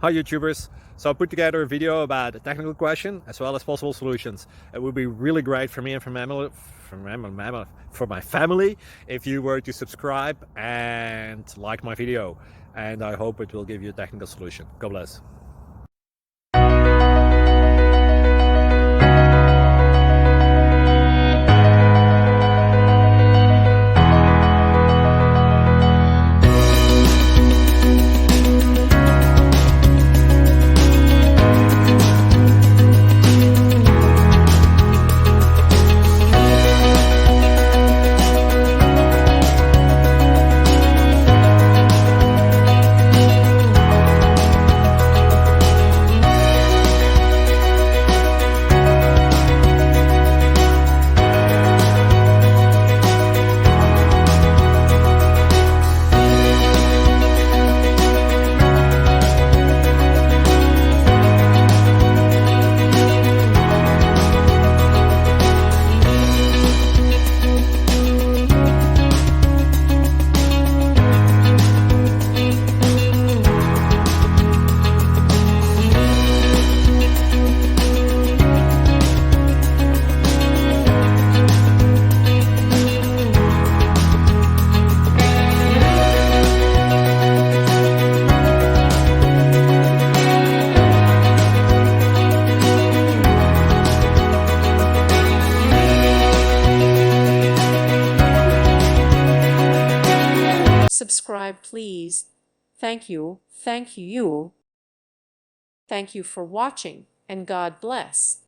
Hi YouTubers. So I put together a video about a technical question as well as possible solutions. It would be really great for me and for my family if you were to subscribe and like my video. And I hope it will give you a technical solution. God bless. Subscribe, please. Thank you. Thank you. Thank you for watching, and God bless.